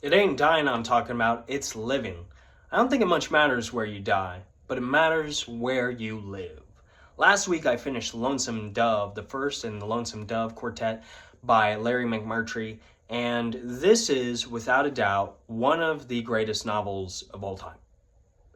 It ain't dying I'm talking about, it's living. I don't think it much matters where you die, but it matters where you live. Last week I finished Lonesome Dove, the first in the Lonesome Dove Quartet by Larry McMurtry, and this is, without a doubt, one of the greatest novels of all time.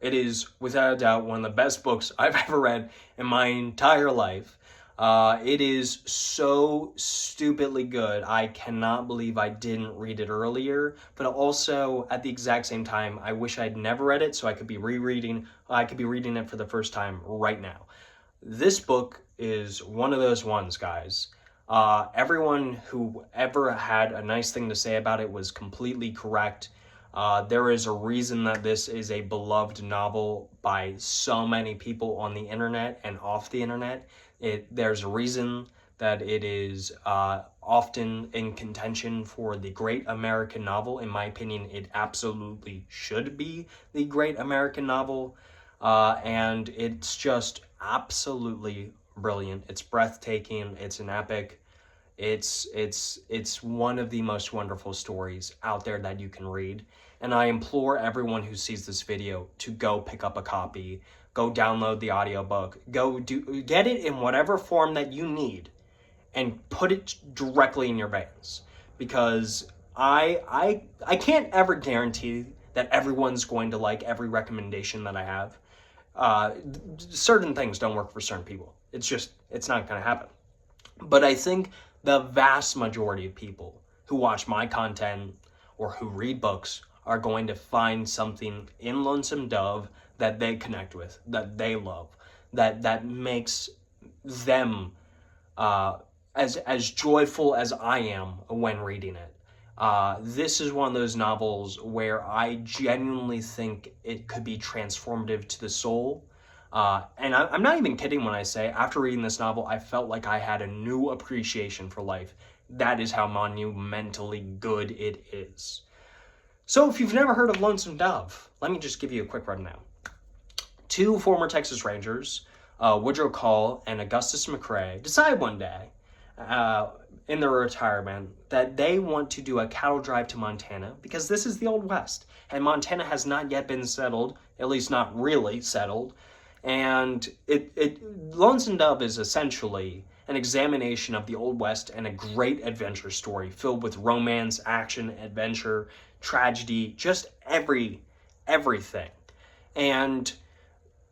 It is, without a doubt, one of the best books I've ever read in my entire life. It is so stupidly good. I cannot believe I didn't read it earlier, but also at the exact same time, I wish I'd never read it so I could be reading it for the first time right now. This book is one of those ones, guys. Everyone who ever had a nice thing to say about it was completely correct. There is a reason that this is a beloved novel by so many people on the internet and off the internet. There's a reason that it is often in contention for the great American novel. In my opinion, it absolutely should be the great American novel. And it's just absolutely brilliant. It's breathtaking. It's an epic. It's one of the most wonderful stories out there that you can read. And I implore everyone who sees this video to go pick up a copy, go download the audiobook, get it in whatever form that you need and put it directly in your veins. Because I can't ever guarantee that everyone's going to like every recommendation that I have. Certain things don't work for certain people. It's not going to happen. But I think the vast majority of people who watch my content or who read books are going to find something in Lonesome Dove that they connect with, that they love, that makes them as joyful as I am when reading it. This is one of those novels where I genuinely think it could be transformative to the soul. And I'm not even kidding when I say, after reading this novel, I felt like I had a new appreciation for life. That is how monumentally good it is. So if you've never heard of Lonesome Dove, let me just give you a quick rundown. Two former Texas Rangers, Woodrow Call and Augustus McCrae, decide one day in their retirement that they want to do a cattle drive to Montana because this is the Old West and Montana has not yet been settled, at least not really settled. And Lonesome Dove is essentially an examination of the Old West and a great adventure story filled with romance, action, adventure, tragedy, just everything. And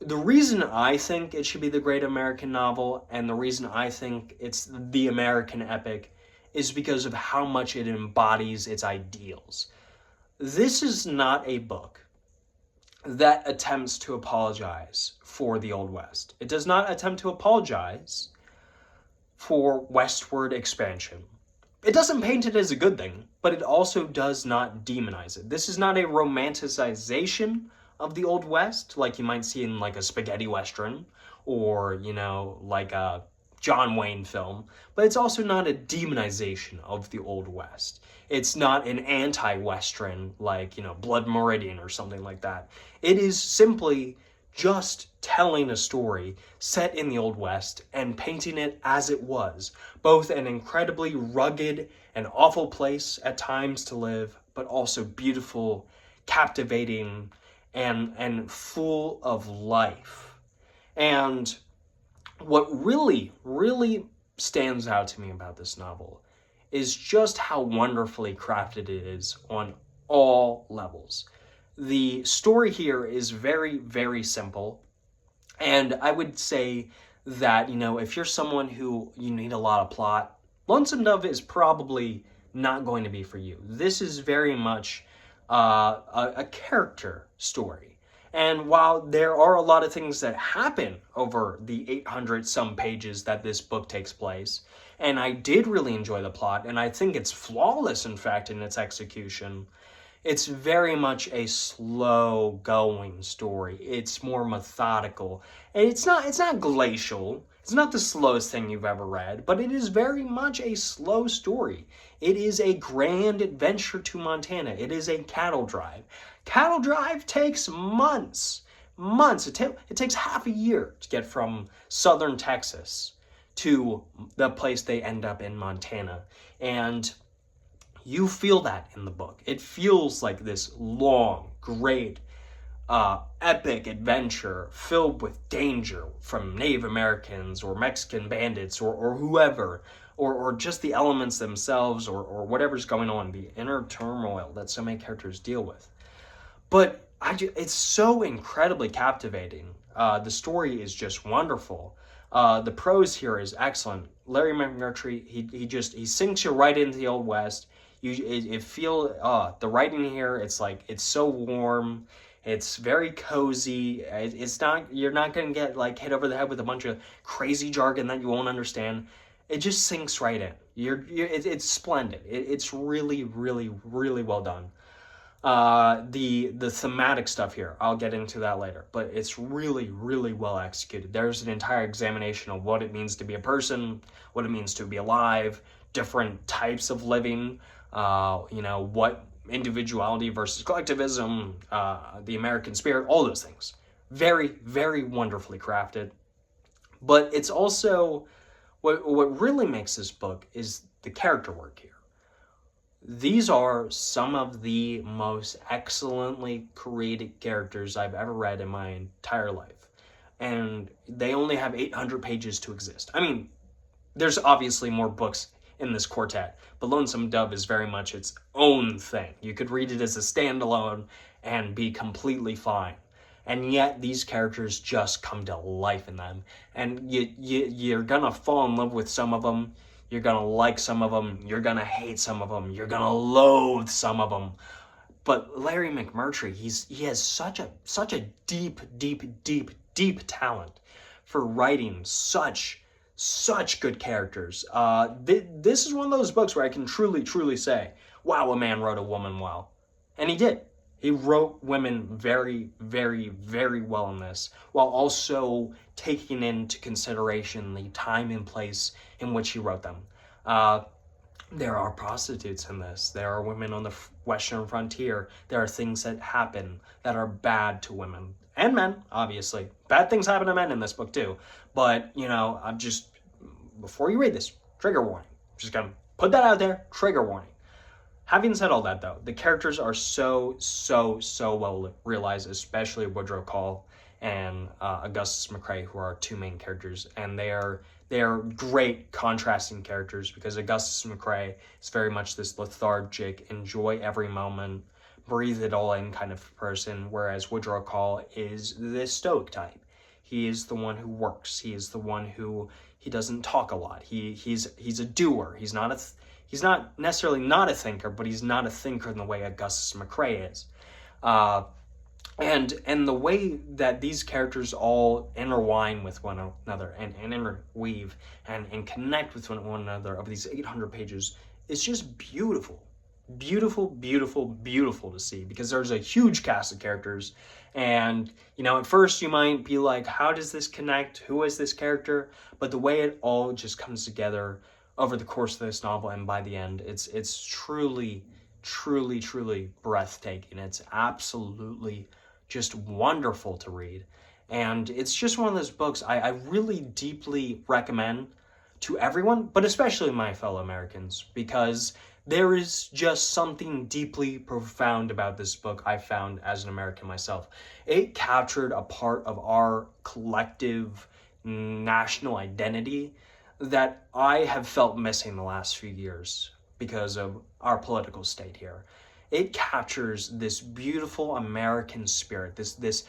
the reason I think it should be the great American novel and the reason I think it's the American epic is because of how much it embodies its ideals. This is not a book that attempts to apologize for the Old West. It does not attempt to apologize for westward expansion. It doesn't paint it as a good thing, but it also does not demonize it. This is not a romanticization of the Old West like you might see in like a spaghetti western or, like a John Wayne film, but it's also not a demonization of the Old West. It's not an anti-western like, Blood Meridian or something like that. It is simply just telling a story set in the Old West and painting it as it was, both an incredibly rugged and awful place at times to live, but also beautiful, captivating, and full of life. And what really, really stands out to me about this novel is just how wonderfully crafted it is on all levels. The story here is very, very simple. And I would say that, if you're someone who you need a lot of plot, Lonesome Dove is probably not going to be for you. This is very much a character story. And while there are a lot of things that happen over the 800 some pages that this book takes place, and I did really enjoy the plot, and I think it's flawless, in fact, in its execution, it's very much a slow-going story. It's more methodical. And it's not glacial. It's not the slowest thing you've ever read, but it is very much a slow story. It is a grand adventure to Montana. It is a cattle drive. Cattle drive takes months. Months. It takes half a year to get from southern Texas to the place they end up in Montana. And You feel that in the book. It feels like this long, great, epic adventure filled with danger from Native Americans or Mexican bandits or whoever, or just the elements themselves, or whatever's going on, the inner turmoil that so many characters deal with. But it's so incredibly captivating. The story is just wonderful. The prose here is excellent. Larry McMurtry, he sinks you right into the Old West. The writing here, it's so warm. It's very cozy. You're not going to get like hit over the head with a bunch of crazy jargon that you won't understand. It just sinks right in. It's splendid. It's really, really, really well done. The thematic stuff here, I'll get into that later, but it's really, really well executed. There's an entire examination of what it means to be a person, what it means to be alive, different types of living, what individuality versus collectivism, the American spirit, all those things. Very, very wonderfully crafted. But it's also, what really makes this book is the character work here. These are some of the most excellently created characters I've ever read in my entire life. And they only have 800 pages to exist. I mean, there's obviously more books in this quartet, but Lonesome Dove is very much its own thing. You could read it as a standalone and be completely fine. And yet these characters just come to life in them. And you're gonna fall in love with some of them. You're gonna like some of them. You're gonna hate some of them. You're gonna loathe some of them. But Larry McMurtry, he has such a deep talent for writing such good characters. This is one of those books where I can truly say, wow, a man wrote a woman well. And he did. He wrote women very, very, very well in this, while also taking into consideration the time and place in which he wrote them. There are prostitutes in this. There are women on the Western frontier. There are things that happen that are bad to women and men, obviously. Bad things happen to men in this book too. But, I'm just, before you read this, trigger warning. I'm just gonna put that out there, trigger warning. Having said all that, though, the characters are so well realized, especially Woodrow Call and Augustus McCrae, who are our two main characters, and they are great contrasting characters, because Augustus McCrae is very much this lethargic, enjoy every moment, breathe it all in kind of person, whereas Woodrow Call is this stoic type. He is the one who works. He is the one who, he doesn't talk a lot. He's a doer. He's not necessarily not a thinker, but he's not a thinker in the way Augustus McCrae is. And the way that these characters all intertwine with one another and interweave and connect with one another over these 800 pages is just beautiful. Beautiful to see, because there's a huge cast of characters, and at first you might be like, how does this connect? Who is this character? But the way it all just comes together over the course of this novel, and by the end, it's truly breathtaking. It's absolutely just wonderful to read. And it's just one of those books I really deeply recommend to everyone, but especially my fellow Americans, because there is just something deeply profound about this book I found as an American myself. It captured a part of our collective national identity that I have felt missing the last few years because of our political state here. It captures this beautiful American spirit, this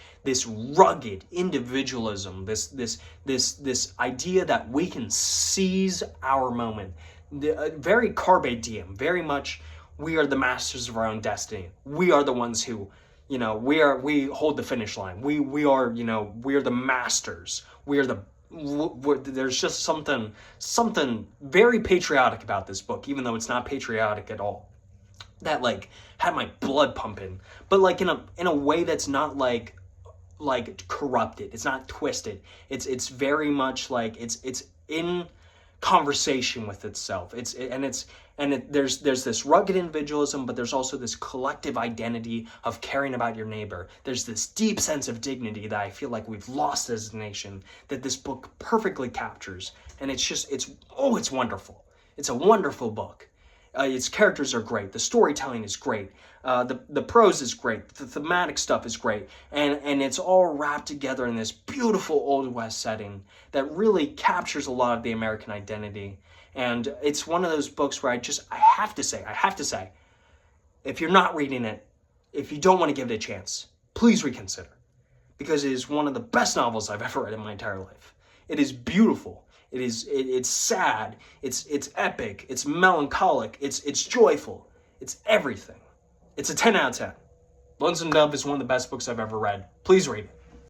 rugged individualism, this idea that we can seize our moment. Very carpe diem, very much we are the masters of our own destiny. We are the ones who, we hold the finish line. We are the masters. There's just something very patriotic about this book, even though it's not patriotic at all. That had my blood pumping, but in a way that's not like corrupted. It's not twisted. It's very much it's in conversation with itself. There's this rugged individualism, but there's also this collective identity of caring about your neighbor. There's this deep sense of dignity that I feel like we've lost as a nation, that this book perfectly captures. And it's wonderful. It's a wonderful book. Its characters are great. The storytelling is great. The prose is great. The thematic stuff is great. And it's all wrapped together in this beautiful Old West setting that really captures a lot of the American identity. And it's one of those books where I have to say, if you're not reading it, if you don't want to give it a chance, please reconsider. Because it is one of the best novels I've ever read in my entire life. It is beautiful. It's sad. It's epic. It's melancholic. It's joyful. It's everything. It's a 10 out of 10. Lonesome Dove is one of the best books I've ever read. Please read it.